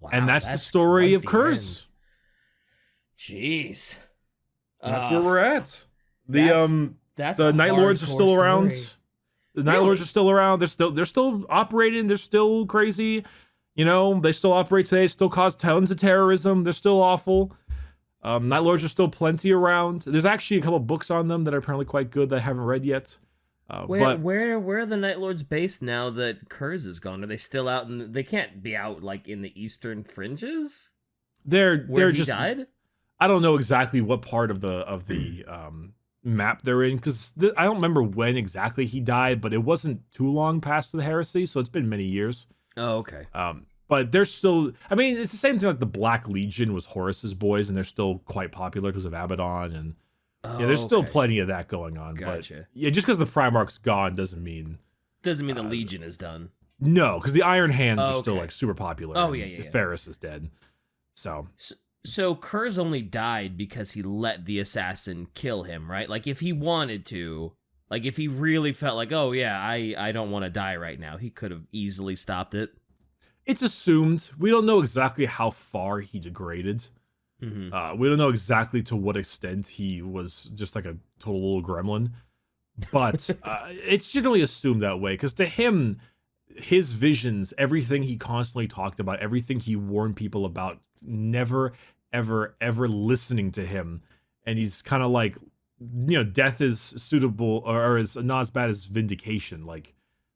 Wow, and that's the story of Curze. Jeez. That's where we're at. The Night Lords are still around. The Night Lords are still around. They're still operating. They're still crazy. You know, they still operate today. Still cause tons of terrorism. They're still awful. Night Lords are still plenty around. There's actually a couple books on them that are apparently quite good that I haven't read yet. Where are the Night Lords based now that Curze is gone? Are they still out they can't be out like in the eastern fringes? They're he just died? I don't know exactly what part of the map they're in, because I don't remember when exactly he died, but it wasn't too long past the heresy, so it's been many years. Oh, okay. But they're still, I mean, it's the same thing like the Black Legion was Horus's boys, and they're still quite popular because of Abaddon, and there's still plenty of that going on. Gotcha. But yeah, just because the Primarch's gone doesn't mean the Legion is done. No, because the Iron Hands are still like super popular. Oh yeah. Ferris is dead. So Curze only died because he let the assassin kill him, right? Like if he wanted to, like if he really felt like, oh yeah, I don't want to die right now, he could have easily stopped it. It's assumed. We don't know exactly how far he degraded. Mm-hmm. We don't know exactly to what extent he was just like a total little gremlin. But it's generally assumed that way, because to him, his visions, everything he constantly talked about, everything he warned people about, never, ever, ever listening to him. And he's kind of like, death is suitable or is not as bad as vindication. Like,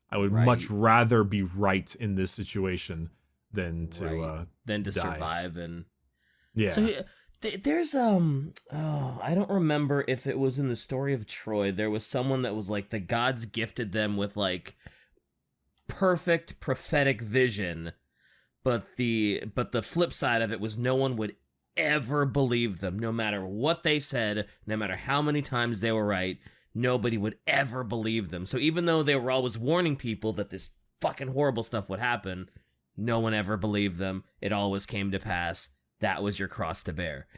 I would much rather be right in this situation than to die. Survive. And yeah. So there's I don't remember if it was in the story of Troy. There was someone that was like the gods gifted them with like perfect prophetic vision, but the flip side of it was no one would ever believe them, no matter what they said, no matter how many times they were right. Nobody would ever believe them. So even though they were always warning people that this fucking horrible stuff would happen, no one ever believed them. It always came to pass. That was your cross to bear.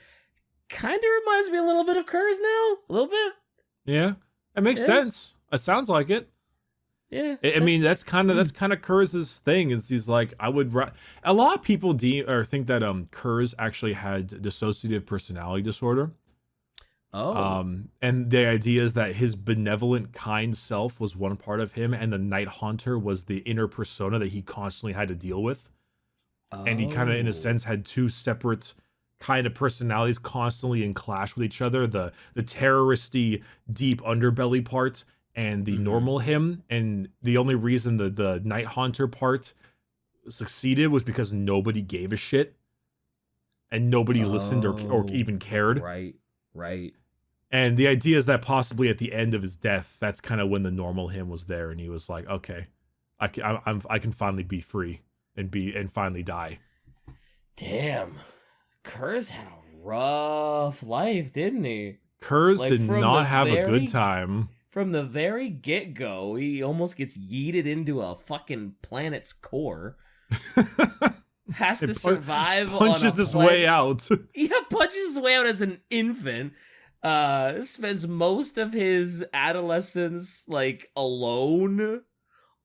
Kind of reminds me a little bit of Curze now. A little bit. Yeah. It makes sense. It sounds like it. Yeah. I mean, that's kind of Curze's thing. Is he's like, a lot of people think that Curze actually had dissociative personality disorder. Oh. And the idea is that his benevolent, kind self was one part of him, and the Night Haunter was the inner persona that he constantly had to deal with. Oh. And he kind of, in a sense, had two separate kind of personalities constantly in clash with each other. The terroristy, deep underbelly part and the normal him. And the only reason the Night Haunter part succeeded was because nobody gave a shit. And nobody listened or even cared. Right. And the idea is that possibly at the end of his death, that's kind of when the normal him was there, and he was like, "Okay, I can finally be free and finally die." Damn, Curze had a rough life, didn't he? Curze did not have a good time. From the very get-go, he almost gets yeeted into a fucking planet's core. Has to survive punches his way out. Yeah, punches his way out as an infant. Spends most of his adolescence like alone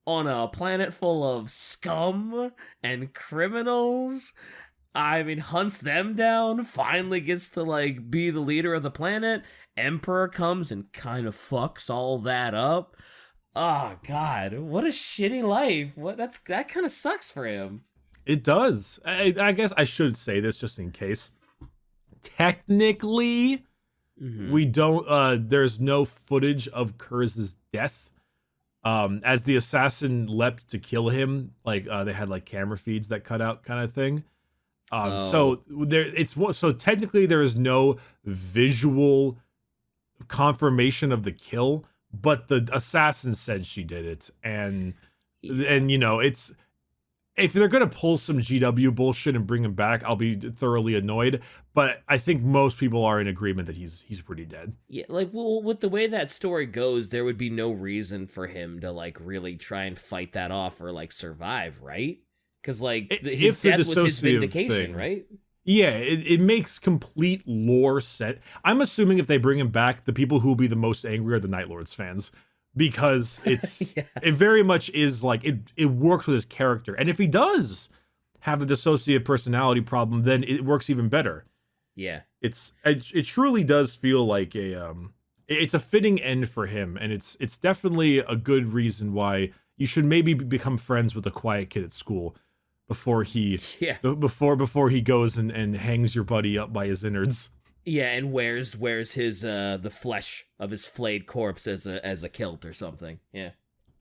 on a planet full of scum and criminals. I mean, hunts them down, finally gets to like be the leader of the planet. Emperor comes and kind of fucks all that up. Oh god, what a shitty life. That kind of sucks for him. It does. I guess I should say this just in case. Technically, we don't. There's no footage of Curze's death. As the assassin leapt to kill him, like they had like camera feeds that cut out, kind of thing. So technically there is no visual confirmation of the kill, but the assassin said she did it, and it's. If they're going to pull some GW bullshit and bring him back, I'll be thoroughly annoyed. But I think most people are in agreement that he's pretty dead. Yeah, like, well, with the way that story goes, there would be no reason for him to, like, really try and fight that off or, like, survive, right? Because, like, his death was his vindication, right? Yeah, it makes complete lore sense. I'm assuming if they bring him back, the people who will be the most angry are the Night Lords fans. Because it's it very much is like it works with his character, and if he does have the dissociative personality problem, then it works even better. Yeah, it truly does feel like it's a fitting end for him, and it's definitely a good reason why you should maybe become friends with a quiet kid at school before he before he goes and hangs your buddy up by his innards. Yeah, and wears his the flesh of his flayed corpse as a kilt or something. Yeah,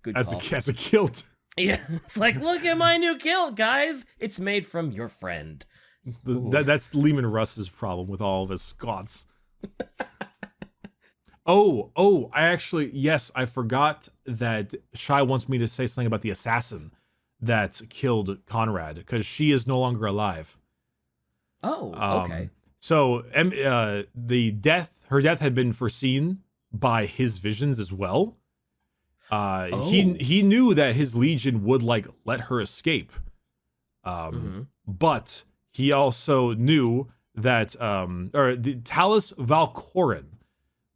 good call. As a kilt. Yeah, it's like, look at my new kilt, guys. It's made from your friend. That's Lehman Russ's problem with all of his Scots. I forgot that Shai wants me to say something about the assassin that killed Konrad, because she is no longer alive. Oh, okay. So her death had been foreseen by his visions as well. He knew that his legion would let her escape. But he also knew that the Talus Valcorin,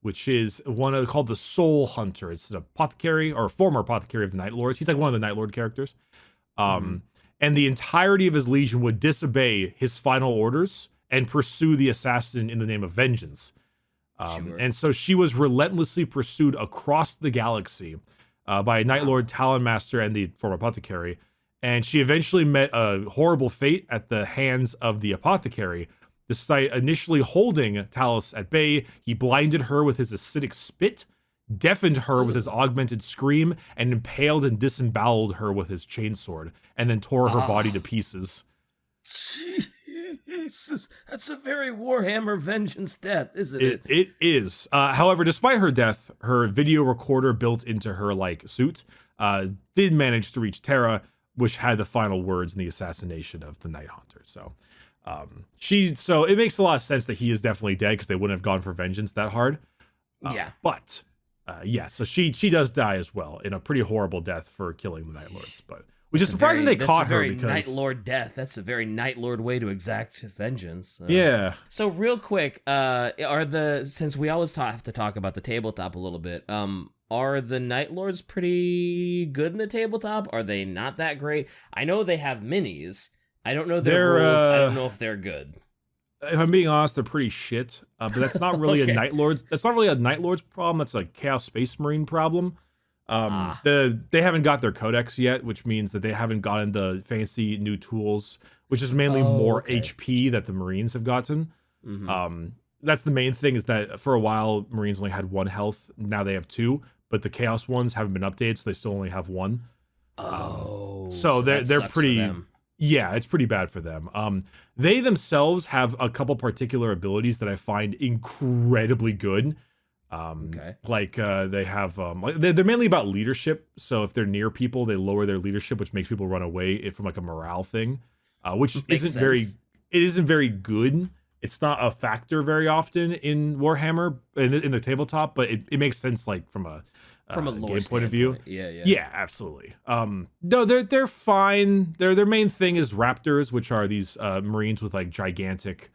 which is called the Soul Hunter. It's an apothecary, or former apothecary of the Night Lords. He's like one of the Night Lord characters. And the entirety of his legion would disobey his final orders and pursue the assassin in the name of vengeance. Sure. And so she was relentlessly pursued across the galaxy by Night Lord Talon Master and the former apothecary. And she eventually met a horrible fate at the hands of the apothecary. Despite initially holding Talus at bay, he blinded her with his acidic spit, deafened her with his augmented scream, and impaled and disemboweled her with his chainsword, and then tore her body to pieces. Jesus, that's a very Warhammer vengeance death, isn't it? It is. However, despite her death, her video recorder built into her suit did manage to reach Terra, which had the final words in the assassination of the Night Hunter. So, so it makes a lot of sense that he is definitely dead, because they wouldn't have gone for vengeance that hard. Yeah. But so she does die as well in a pretty horrible death for killing the Night Lords. But which is surprising they caught her, because Night Lord death. That's a very Night Lord way to exact vengeance. Yeah. So real quick, since we always have to talk about the tabletop a little bit, are the Night Lords pretty good in the tabletop? Are they not that great? I know they have minis. I don't know their rules. I don't know if they're good. If I'm being honest, they're pretty shit. But that's not really a Night Lord. That's not really a Night Lord's problem. That's a Chaos Space Marine problem. They haven't got their codex yet, which means that they haven't gotten the fancy new tools, which is mainly more HP that the Marines have gotten. That's the main thing, is that for a while Marines only had 1 health. Now they have 2, but the Chaos ones haven't been updated, so they still only have 1. So they're pretty. Yeah, it's pretty bad for them. They themselves have a couple particular abilities that I find incredibly good. They have they're mainly about leadership. So if they're near people, they lower their leadership, which makes people run away from a morale thing, which isn't very good. It's not a factor very often in Warhammer in the tabletop, but it makes sense from a lore game point of view. Yeah, absolutely. No, they're fine. Their main thing is Raptors, which are these Marines with gigantic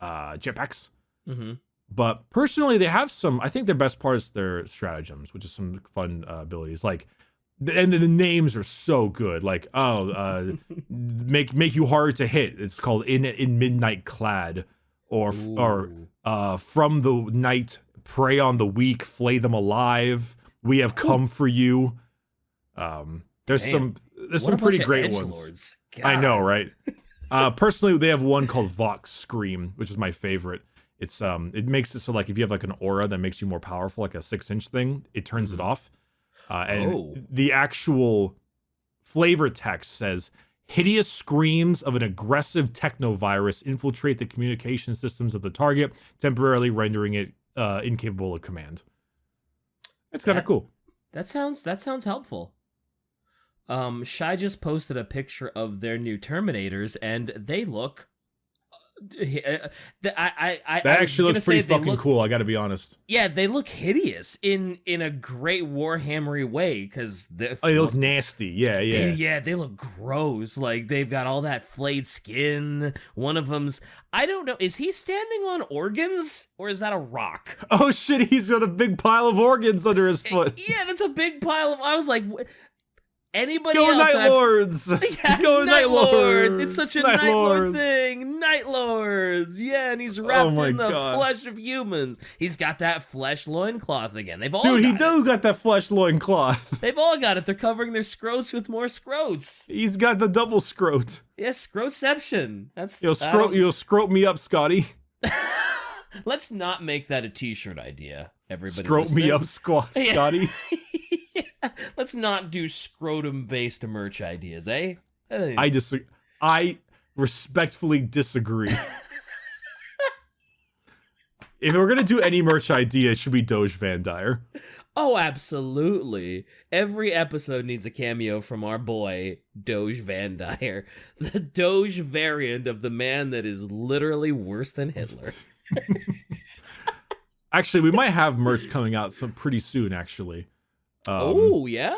jetpacks. But personally, they have some. I think their best part is their stratagems, which is some fun abilities. And the names are so good. Make you harder to hit. It's called in midnight clad, or from the night prey on the weak, flay them alive. We have come for you. There's some pretty great ones. I know, right? Personally, they have one called Vox Scream, which is my favorite. It's it makes it so if you have an aura that makes you more powerful, like a 6-inch thing, it turns it off. The actual flavor text says, hideous screams of an aggressive technovirus infiltrate the communication systems of the target, temporarily rendering it incapable of command. It's kind of cool. That sounds helpful. Shai just posted a picture of their new Terminators, and they look. That actually looks pretty fucking cool. I got to be honest. Yeah, they look hideous in a great Warhammery way, because they look nasty. Yeah. They look gross. They've got all that flayed skin. One of them's, I don't know, is he standing on organs or is that a rock? Oh shit, he's got a big pile of organs under his foot. Yeah, that's a big pile of. I was like. Anybody Go else? Night Lords! Yeah, Go Night Lords! It's such a Night Lord thing! Night Lords! Yeah, and he's wrapped in the flesh of humans. He's got that flesh loincloth again. They've all got it. Dude, he got that flesh loincloth. They've all got it. They're covering their scrotes with more scrotes. He's got the double scrote. Yeah, scroteception. That's You'll scrote me up, Scotty. Let's not make that a t-shirt idea, everybody. Scrote me up, Scotty. Yeah. Let's not do scrotum-based merch ideas, eh? I disagree. I respectfully disagree. If we're gonna do any merch idea, it should be Doge Van Dyer. Oh, absolutely. Every episode needs a cameo from our boy, Doge Van Dyer. The Doge variant of the man that is literally worse than Hitler. Actually, we might have merch coming out pretty soon, actually. Oh, yeah?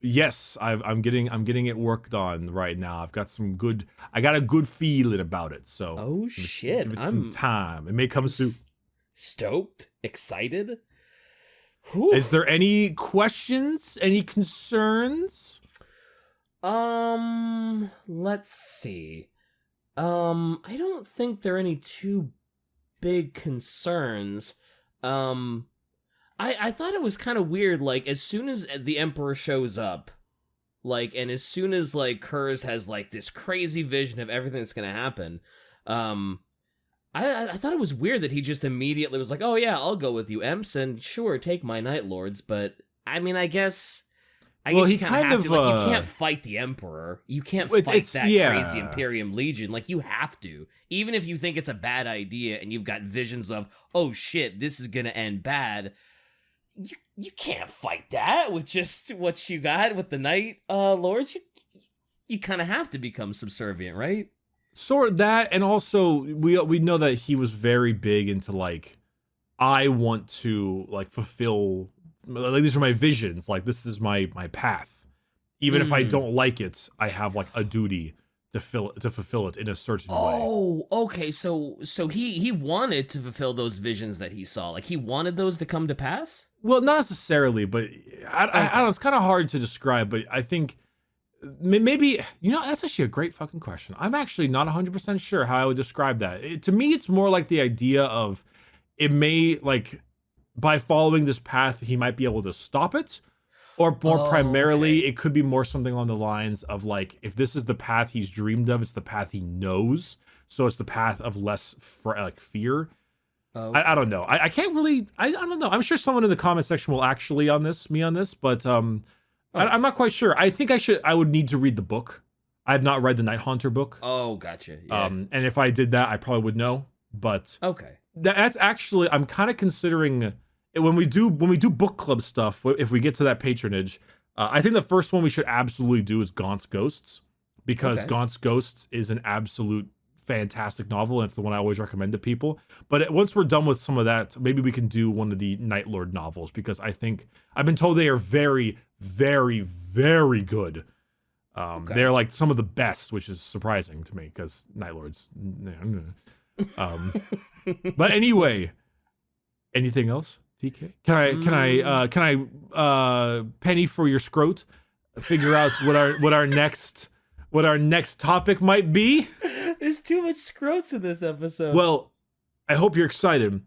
Yes, I'm getting it worked on right now. I got a good feeling about it, so. Oh, shit. Give it some time. It may come soon. Stoked? Excited? Whew. Is there any questions? Any concerns? Let's see. I don't think there are any too big concerns. I thought it was kind of weird, like, as soon as the Emperor shows up, like, and as soon as, like, Curze has, like, this crazy vision of everything that's gonna happen, I thought it was weird that he just immediately was like, oh yeah, I'll go with you, Emps, and sure, take my Night Lords, but, I mean, I guess you kind of have to, like, you can't fight the Emperor. You can't fight that crazy Imperium Legion. Like, you have to. Even if you think it's a bad idea and you've got visions of, oh shit, this is gonna end bad, you can't fight that with just what you got with the Night Lords. You kind of have to become subservient, right? Sort of that, and also we know that he was very big into, like, I want to, like, fulfill, like, these are my visions, like, this is my path. Even if I don't like it, I have, like, a duty to fulfill it in a certain way. Oh, okay, so he wanted to fulfill those visions that he saw. Like, he wanted those to come to pass? Well, not necessarily, but I don't know, it's kind of hard to describe, but I think maybe, that's actually a great fucking question. I'm actually not 100% sure how I would describe that. To me, it's more like the idea of it may, like, by following this path, he might be able to stop it. Or more primarily, it could be more something along the lines of, like, if this is the path he's dreamed of, it's the path he knows. So it's the path of less, fear. I don't know. I can't really, I don't know. I'm sure someone in the comment section will actually me on this, but I'm not quite sure. I think I would need to read the book. I have not read the Night Haunter book. Oh, gotcha. Yeah. And if I did that, I probably would know. But okay, that's actually, I'm kind of considering when we do book club stuff. If we get to that patronage, I think the first one we should absolutely do is Gaunt's Ghosts, because Gaunt's Ghosts is an absolute fantastic novel, and it's the one I always recommend to people. But once we're done with some of that, maybe we can do one of the Night Lord novels, because I think I've been told they are very, very, very good. They're like some of the best, which is surprising to me because Night Lords. But anyway, anything else, DK? Can I penny for your scrote? Figure out what our next topic might be. There's too much scrotes in this episode. Well, I hope you're excited,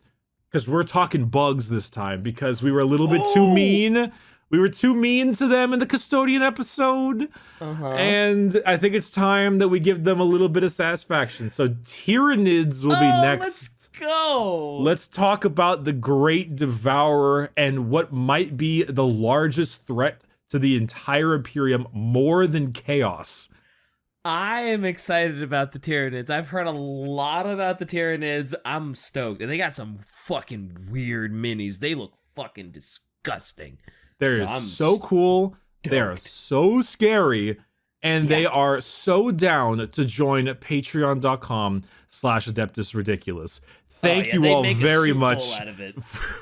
because we're talking bugs this time, because we were a little bit too mean. We were too mean to them in the Custodian episode. And I think it's time that we give them a little bit of satisfaction. So Tyranids will be next. Let's go. Let's talk about the Great Devourer and what might be the largest threat to the entire Imperium, more than chaos. I am excited about the Tyranids. I've heard a lot about the Tyranids. I'm stoked. And they got some fucking weird minis. They look fucking disgusting. They're so cool. They're so scary. And they are so down to join patreon.com/Adeptus Ridiculous. Thank you all very much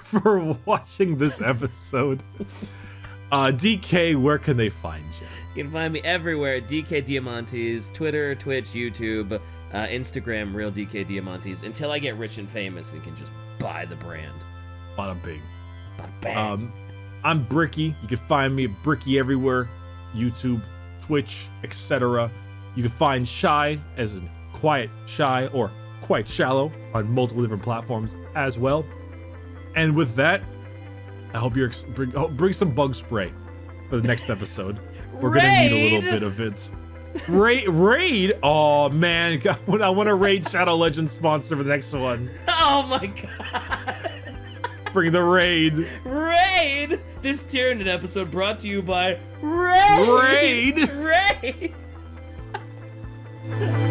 for watching this episode. DK, where can they find you? You can find me everywhere at DK Diamantes, Twitter, Twitch, YouTube, Instagram, Real DK Diamantes, until I get rich and famous and can just buy the brand. Bada bing. Bada bang. I'm Bricky. You can find me at Bricky everywhere. YouTube, Twitch, etc. You can find Shy as in Quiet Shy or Quite Shallow on multiple different platforms as well. And with that, I hope you bring some bug spray for the next episode. We're gonna need a little bit of it. Raid? Oh man, I want to raid Shadow Legends sponsor for the next one. Oh my god. Bring the raid. Raid! This Tyranid episode brought to you by Raid! Raid! Raid!